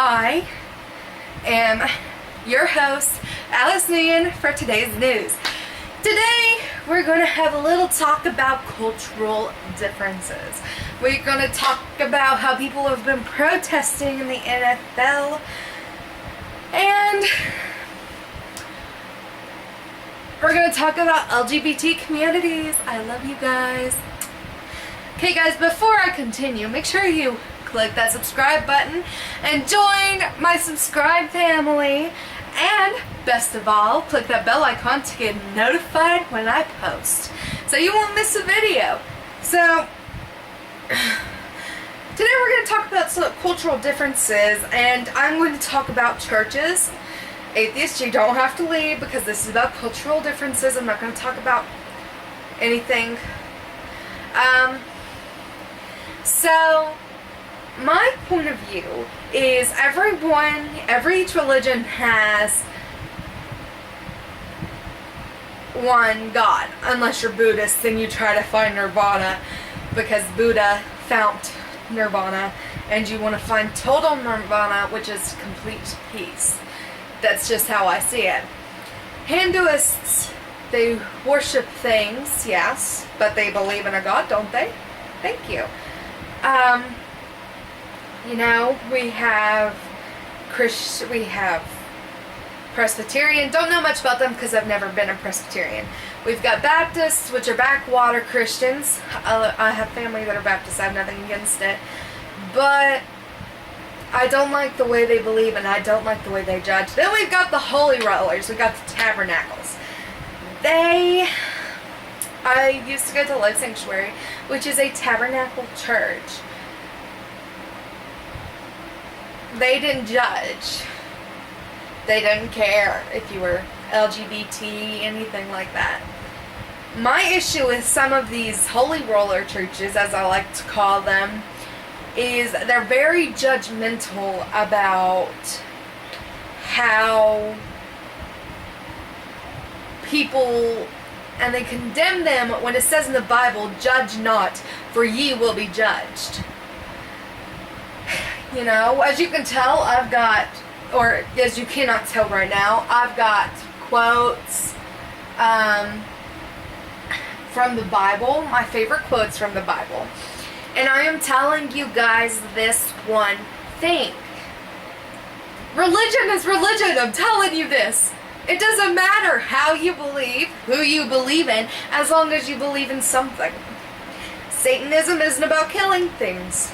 I am your host, Alice Nguyen, for today's news. Today, we're going to have a little talk about cultural differences. We're going to talk about how people have been protesting in the NFL, and we're going to talk about LGBT communities. I love you guys. Okay guys, before I continue, make sure you click that subscribe button and join my subscribe family. And best of all, click that bell icon to get notified when I post, so you won't miss a video. So today we're going to talk about some cultural differences, and I'm going to talk about churches. Atheists, you don't have to leave because this is about cultural differences. I'm not going to talk about anything. So my point of view is each religion has one God. Unless you're Buddhist, then you try to find nirvana because Buddha found nirvana, and you want to find total nirvana, which is complete peace. That's just how I see it. Hinduists, they worship things, yes, but they believe in a God, don't they? Thank you. We have Presbyterian. Don't know much about them because I've never been a Presbyterian. We've got Baptists, which are backwater Christians. I have family that are Baptists. I have nothing against it. But I don't like the way they believe, and I don't like the way they judge. Then we've got the Holy Rollers. We've got the Tabernacles. I used to go to Life Sanctuary, which is a tabernacle church. They didn't judge. They didn't care if you were LGBT, anything like that. My issue with some of these holy roller churches, as I like to call them, is they're very judgmental about how people, and they condemn them when it says in the Bible, "Judge not, for ye will be judged." As you can tell, or as you cannot tell right now, I've got quotes from the Bible, my favorite quotes from the Bible. And I am telling you guys this one thing. Religion is religion, I'm telling you this. It doesn't matter how you believe, who you believe in, as long as you believe in something. Satanism isn't about killing things.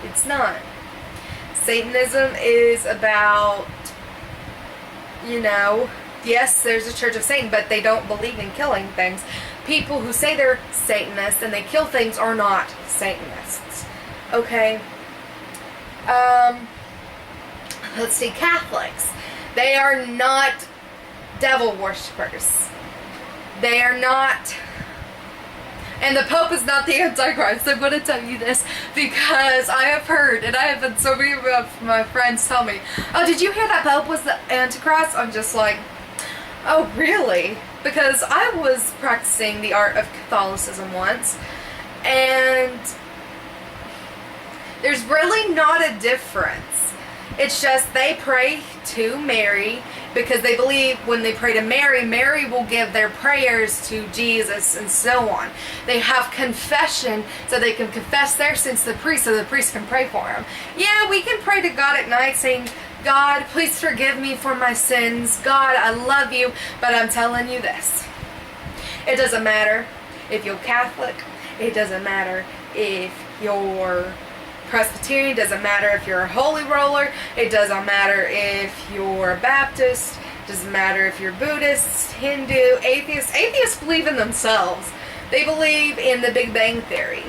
It's not. Satanism is about, yes, there's a Church of Satan, but they don't believe in killing things. People who say they're Satanists and they kill things are not Satanists. Okay? Let's see, Catholics. They are not devil worshippers. They are not. And the Pope is not the Antichrist. I'm going to tell you this because I have heard, and I have had so many of my friends tell me, "Oh, did you hear that Pope was the Antichrist?" I'm just like, oh, really? Because I was practicing the art of Catholicism once, and there's really not a difference. It's just they pray to Mary because they believe when they pray to Mary, Mary will give their prayers to Jesus and so on. They have confession so they can confess their sins to the priest so the priest can pray for them. Yeah, we can pray to God at night saying, "God, please forgive me for my sins. God, I love you." But I'm telling you this. It doesn't matter if you're Catholic. It doesn't matter if you're Presbyterian. It doesn't matter if you're a holy roller. It doesn't matter if you're a Baptist. It doesn't matter if you're Buddhist, Hindu, atheist. Atheists believe in themselves. They believe in the Big Bang Theory.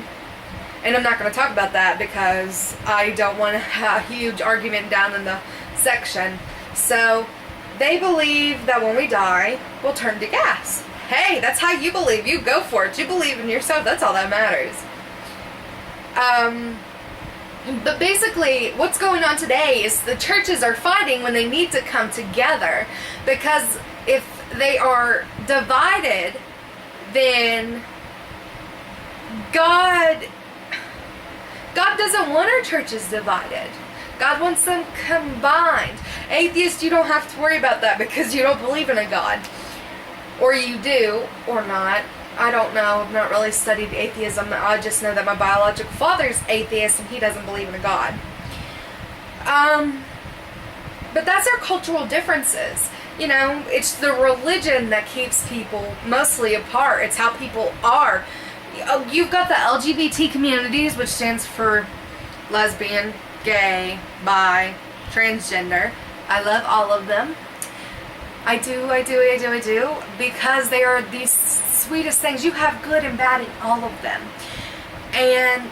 And I'm not going to talk about that because I don't want to have a huge argument down in the section. So they believe that when we die, we'll turn to gas. Hey, that's how you believe. You go for it. You believe in yourself. That's all that matters. But basically, what's going on today is the churches are fighting when they need to come together. Because if they are divided, then God doesn't want our churches divided. God wants them combined. Atheists, you don't have to worry about that because you don't believe in a God. Or you do, or not. I don't know. I've not really studied atheism. I just know that my biological father's atheist and he doesn't believe in a God. But that's our cultural differences. You know, it's the religion that keeps people mostly apart. It's how people are. You've got the LGBT communities, which stands for lesbian, gay, bi, transgender. I love all of them. I do, because they are the sweetest things. You have good and bad in all of them. And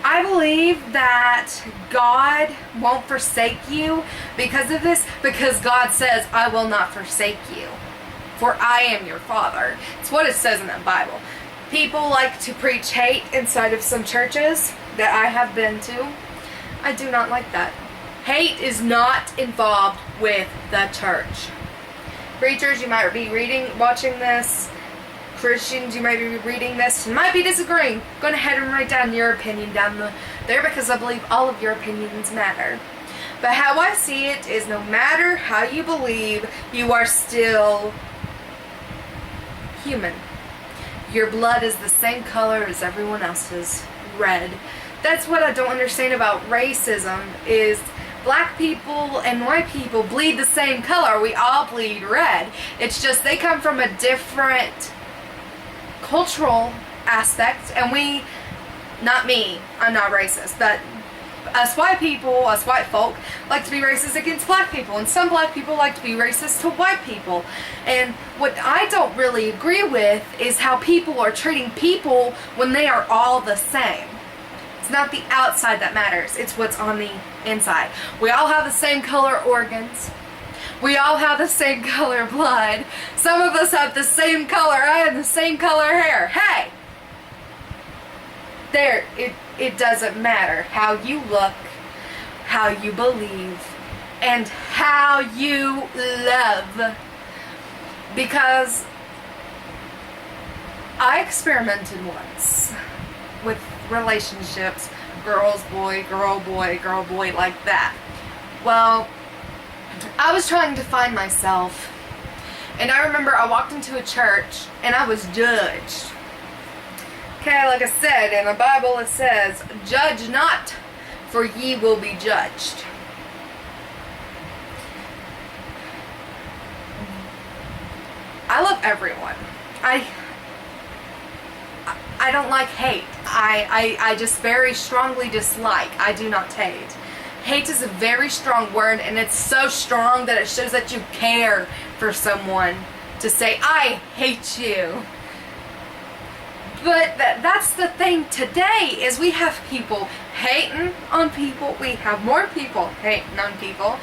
I believe that God won't forsake you because of this, because God says, I will not forsake you, for I am your Father. It's what it says in that Bible. People like to preach hate inside of some churches that I have been to. I do not like that. Hate is not involved with the church. Preachers, you might be watching this. Christians, you might be reading this. You might be disagreeing. Go ahead and write down your opinion down there because I believe all of your opinions matter. But how I see it is no matter how you believe, you are still human. Your blood is the same color as everyone else's, red. That's what I don't understand about racism is black people and white people bleed the same color. We all bleed red. It's just they come from a different cultural aspect, and not me, I'm not racist, but us white people, us white folk, like to be racist against black people, and some black people like to be racist to white people. And what I don't really agree with is how people are treating people when they are all the same. It's not the outside that matters, it's what's on the inside. We all have the same color organs. We all have the same color blood. Some of us have the same color eye and the same color hair. Hey! There, it doesn't matter how you look, how you believe, and how you love. Because I experimented once with relationships, girl, boy, like that. Well, I was trying to find myself, and I remember I walked into a church and I was judged. Okay, like I said, in the Bible it says, judge not, for ye will be judged. I love everyone. I don't like hate. I just very strongly dislike. I do not hate. Hate is a very strong word, and it's so strong that it shows that you care for someone to say, I hate you. But that's the thing today, is we have people hating on people. We have more people hating on people.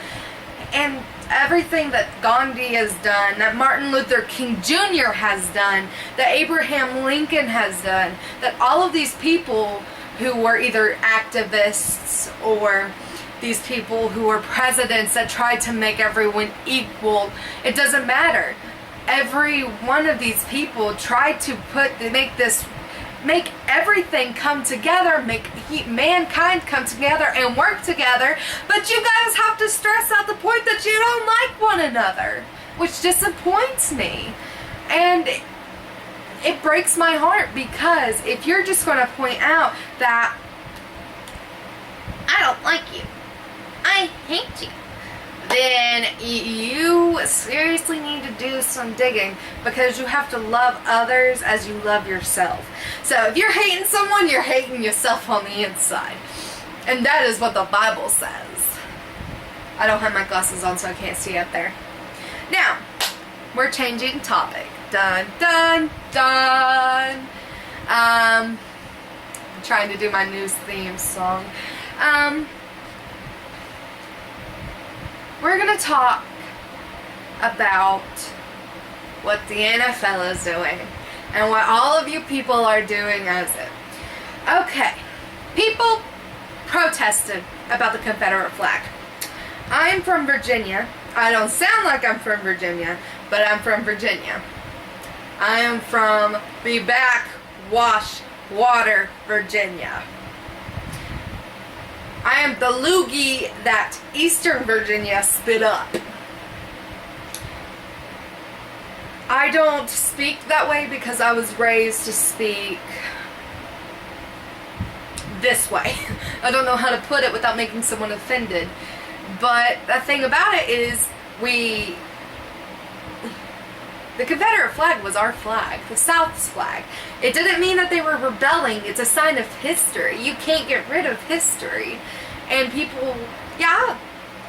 And everything that Gandhi has done, that Martin Luther King Jr. has done, that Abraham Lincoln has done, that all of these people who were either activists or these people who were presidents that tried to make everyone equal, it doesn't matter. Every one of these people tried to make everything come together, make mankind come together and work together, but you guys have to stress out the point that you don't like one another, which disappoints me. And it breaks my heart, because if you're just going to point out that I don't like you, I hate you, then you seriously need to do some digging, because you have to love others as you love yourself. So if you're hating someone, you're hating yourself on the inside. And that is what the Bible says. I don't have my glasses on, so I can't see up there. Now, we're changing topic. Dun, dun, dun. I'm trying to do my news theme song. We're going to talk about what the NFL is doing and what all of you people are doing as it. Okay, people protested about the Confederate flag. I'm from Virginia. I don't sound like I'm from Virginia, but I'm from Virginia. I am from the backwash water, Virginia. I am the loogie that Eastern Virginia spit up. I don't speak that way because I was raised to speak this way. I don't know how to put it without making someone offended. But the thing about it is, the Confederate flag was our flag, the South's flag. It didn't mean that they were rebelling. It's a sign of history. You can't get rid of history. And people, yeah,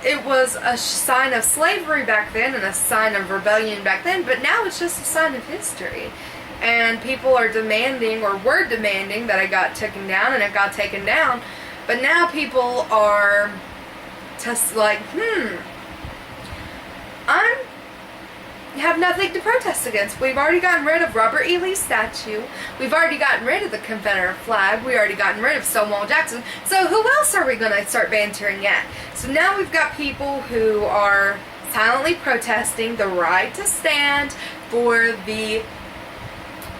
it was a sign of slavery back then and a sign of rebellion back then, but now it's just a sign of history. And people are demanding, or were demanding, that it got taken down, and it got taken down. But now people are just like, I have nothing to protest against. We've already gotten rid of Robert E. Lee's statue. We've already gotten rid of the Confederate flag. We already gotten rid of Stonewall Jackson. So who else are we going to start bantering at? So now we've got people who are silently protesting the right to stand for the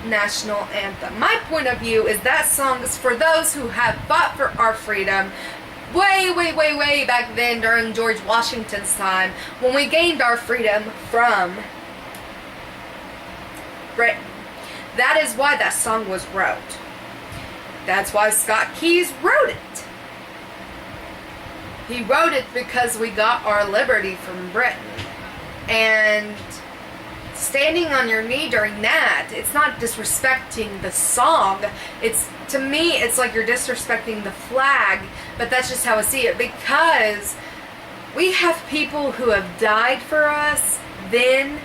national anthem. My point of view is that song is for those who have fought for our freedom way back then during George Washington's time, when we gained our freedom from Britain. That is why that song was wrote. That's why Scott Keyes wrote it. He wrote it because we got our liberty from Britain. And standing on your knee during that, it's not disrespecting the song. To me, it's like you're disrespecting the flag, but that's just how I see it, because we have people who have died for us then,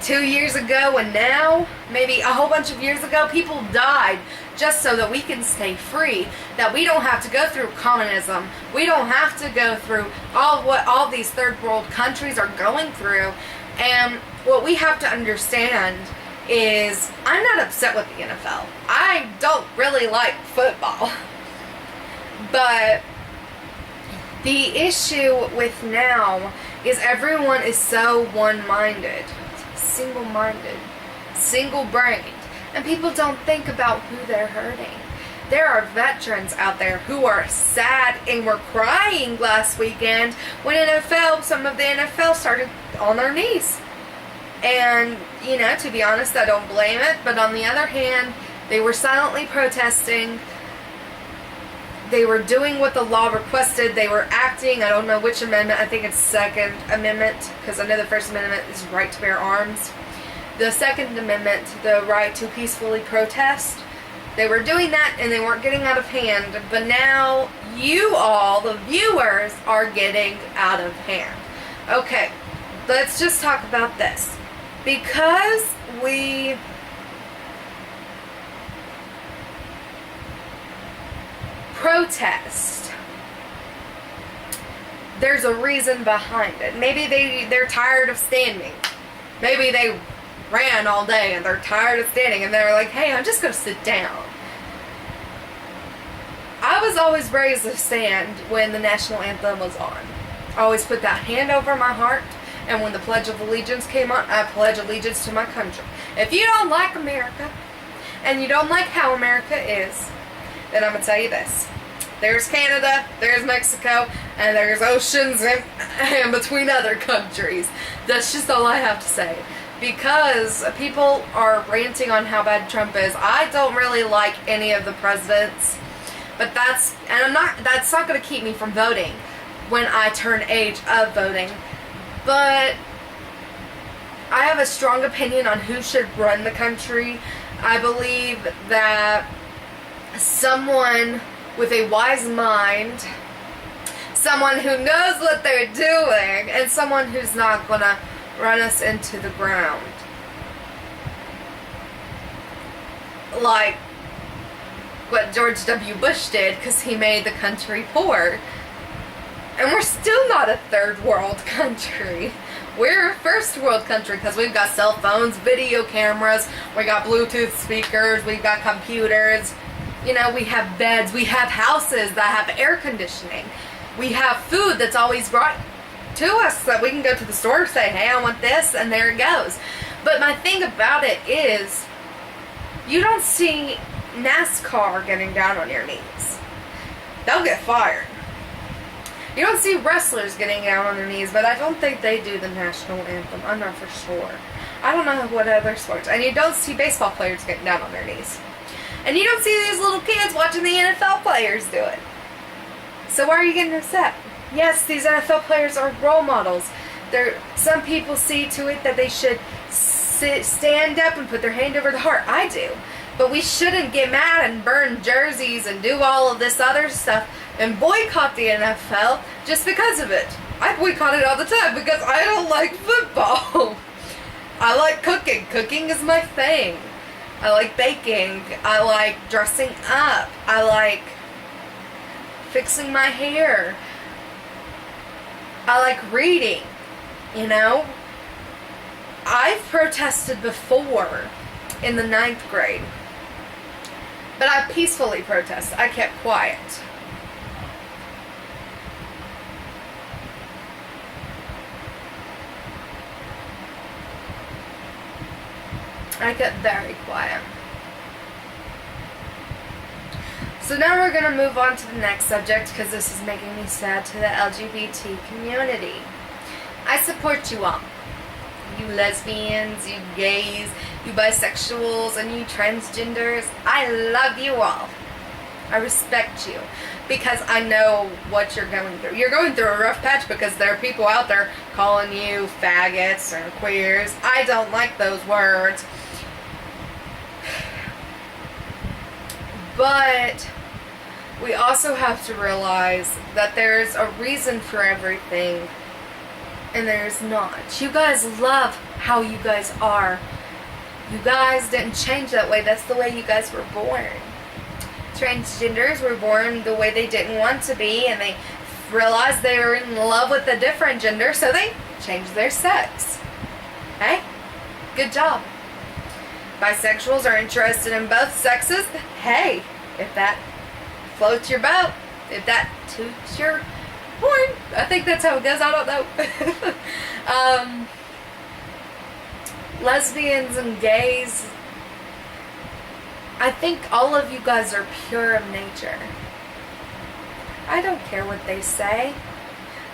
2 years ago, and now, maybe a whole bunch of years ago, people died just so that we can stay free, that we don't have to go through communism, we don't have to go through what all these third world countries are going through. And what we have to understand is, I'm not upset with the NFL. I don't really like football. But the issue with now is everyone is so one-minded, single-minded, single-brained, and people don't think about who they're hurting. There are veterans out there who are sad and were crying last weekend when some of the NFL started on their knees. And, to be honest, I don't blame it. But on the other hand, they were silently protesting. They were doing what the law requested. They were acting. I don't know which amendment. I think it's Second Amendment, because I know the First Amendment is right to bear arms. The Second Amendment, the right to peacefully protest. They were doing that, and they weren't getting out of hand. But now, you all, the viewers, are getting out of hand. Okay, let's just talk about this. Because we protest, there's a reason behind it. Maybe they're tired of standing. Maybe they ran all day and they're tired of standing and they're like, hey, I'm just going to sit down. I was always raised to stand when the national anthem was on. I always put that hand over my heart, and when the Pledge of Allegiance came on, I pledge allegiance to my country. If you don't like America, and you don't like how America is, then I'm going to tell you this. There's Canada, there's Mexico, and there's oceans in between other countries. That's just all I have to say. Because people are ranting on how bad Trump is. I don't really like any of the presidents. But that's not going to keep me from voting when I turn age of voting. But I have a strong opinion on who should run the country. I believe that someone with a wise mind, someone who knows what they're doing, and someone who's not going to run us into the ground. Like what George W. Bush did, because he made the country poor. And we're still not a third world country. We're a first world country because we've got cell phones, video cameras, we got Bluetooth speakers, we've got computers, we have beds, we have houses that have air conditioning. We have food that's always brought to us so that we can go to the store and say, hey, I want this, and there it goes. But my thing about it is, you don't see NASCAR getting down on your knees. they'll get fired. You don't see wrestlers getting down on their knees, but I don't think they do the national anthem. I'm not for sure. I don't know what other sports. And you don't see baseball players getting down on their knees. And you don't see these little kids watching the NFL players do it. So why are you getting upset? Yes, these NFL players are role models. Some people see to it that they should stand up and put their hand over the heart. I do. But we shouldn't get mad and burn jerseys and do all of this other stuff and boycott the NFL just because of it. I boycott it all the time because I don't like football. I like cooking. Cooking is my thing. I like baking. I like dressing up. I like fixing my hair. I like reading. You know? I've protested before in the 9th grade. But I peacefully protested. I kept quiet. I kept very quiet. So now we're going to move on to the next subject because this is making me sad, to the LGBT community. I support you all. You lesbians, you gays, you bisexuals, and you transgenders. I love you all. I respect you because I know what you're going through. You're going through a rough patch because there are people out there calling you faggots or queers. I don't like those words. But we also have to realize that there's a reason for everything, and there's not. You guys love how you guys are. You guys didn't change that way. That's the way you guys were born. Transgenders were born the way they didn't want to be, and they realized they were in love with a different gender, so they changed their sex. Okay? Good job. Bisexuals are interested in both sexes. Hey, if that floats your boat, if that toots your horn, I think that's how it goes. I don't know. Lesbians and gays, I think all of you guys are pure of nature. I don't care what they say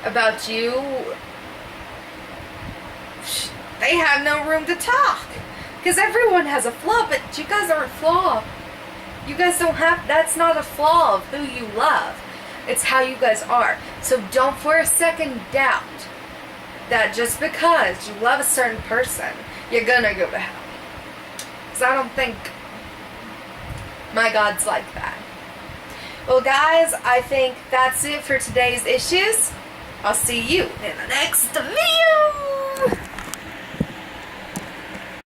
about you. They have no room to talk. Because everyone has a flaw, but you guys aren't flawed. You guys don't have, that's not a flaw of who you love. It's how you guys are. So don't for a second doubt that just because you love a certain person, you're gonna go to hell. Because I don't think my God's like that. Well, guys, I think that's it for today's issues. I'll see you in the next video.